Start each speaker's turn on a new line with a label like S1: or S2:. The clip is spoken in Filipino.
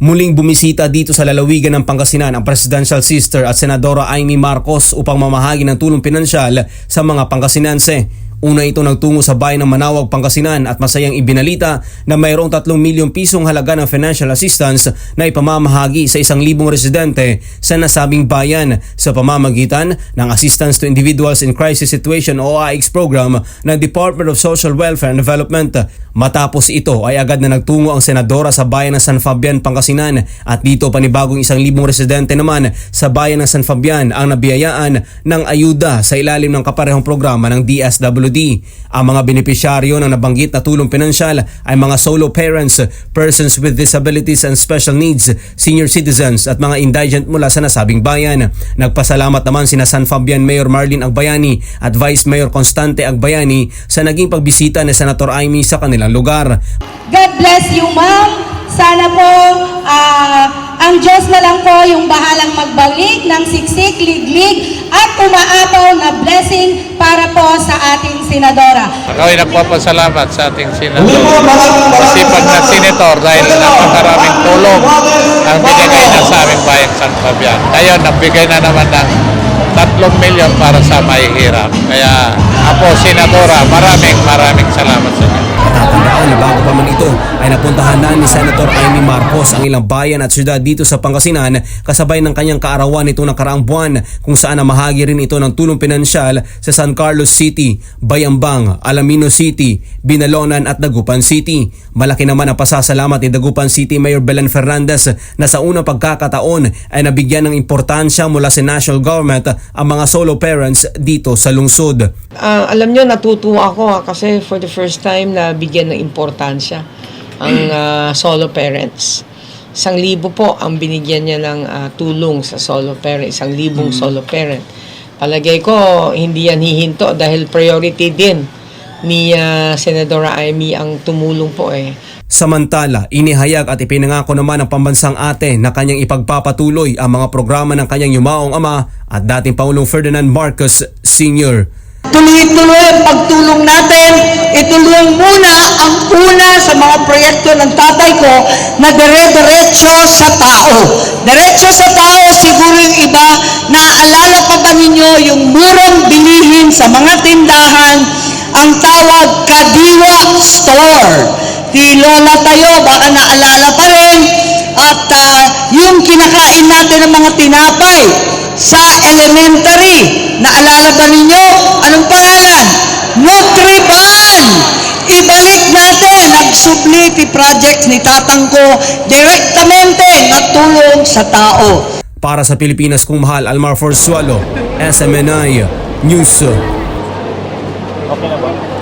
S1: Muling bumisita dito sa lalawigan ng Pangasinan ang Presidential Sister at Senadora Amy Marcos upang mamahagi ng tulong pinansyal sa mga Pangasinense. Una ito nagtungo sa bayan ng Manawag, Pangasinan at masayang ibinalita na mayroong 3 milyong pisong halaga ng financial assistance na ipamamahagi sa 1,000 residente sa nasabing bayan sa pamamagitan ng Assistance to Individuals in Crisis Situation o AICS program ng Department of Social Welfare and Development. Matapos ito ay agad na nagtungo ang senadora sa bayan ng San Fabian, Pangasinan at dito panibagong 1,000 residente naman sa bayan ng San Fabian ang nabiyayaan ng ayuda sa ilalim ng kaparehong programa ng DSWD. Ang mga benepisyaryo ng nabanggit na tulong pinansyal ay mga solo parents, persons with disabilities and special needs, senior citizens at mga indigent mula sa nasabing bayan. Nagpasalamat naman sina San Fabian Mayor Marlene Agbayani at Vice Mayor Constante Agbayani sa naging pagbisita ni Senator Amy sa kanilang lugar.
S2: God bless you, ma'am. Sana po ang Diyos na lang po yung bahalang magbalik ng siksik, liglig at umaapaw na blessing para po sa ating senadora.
S3: Ako'y nagpapasalamat sa ating senador. Masipag na senator dahil napakaraming tulong ang binigay na sa aming bayang San Fabian. Ngayon, nagbigay na naman ng 3 milyon para sa mahihirap. Kaya ako, senadora, maraming salamat sa inyo.
S1: Matatandaan na bago pa man ito ay napuntahan na ni Senator Amy Marcos ang ilang bayan at syudad dito sa Pangasinan kasabay ng kanyang kaarawan nitong nakaraang buwan kung saan namahagi rin ito ng tulong pinansyal sa San Carlos City, Bayambang, Alamino City, Binalonan at Dagupan City. Malaki naman ang pasasalamat ni Dagupan City Mayor Belen Fernandez na sa unang pagkakataon ay nabigyan ng importansya mula sa national government ang mga solo parents dito sa lungsod.
S4: Alam nyo, natutuwa ako kasi for the first time na bigyan ng importansya ang solo parents. 1,000 po ang binigyan niya ng tulong sa solo parent, 1,000 solo parent. Palagay ko, hindi yan hihinto dahil priority din ni Senadora Amy ang tumulong po eh.
S1: Samantala, inihayag at ipinangako naman ng pambansang ate na kanyang ipagpapatuloy ang mga programa ng kanyang yumaong ama at dating Pangulong Ferdinand Marcos Sr.
S5: Tuloy-tuloy ang pagtulong natin. Ituloy muna ang una sa mga proyekto ng tatay ko na dire-diretso sa tao. Diretso sa tao, siguro yung iba, naaalala pa ba ninyo yung murang bilihin sa mga tindahan, ang tawag Kadiwa Store. Di Lola tayo, baka naalala pa rin. At yung kinakain natin ng mga tinapay sa elementary, naalala ba ninyo? Anong pangalan? Nutriban! Ibalik natin ang Subliti project ni tatang ko direktamente natulong sa tao.
S1: Para sa Pilipinas kung mahal, Almar Forzuelo, SMNI News.
S6: Okay na ba?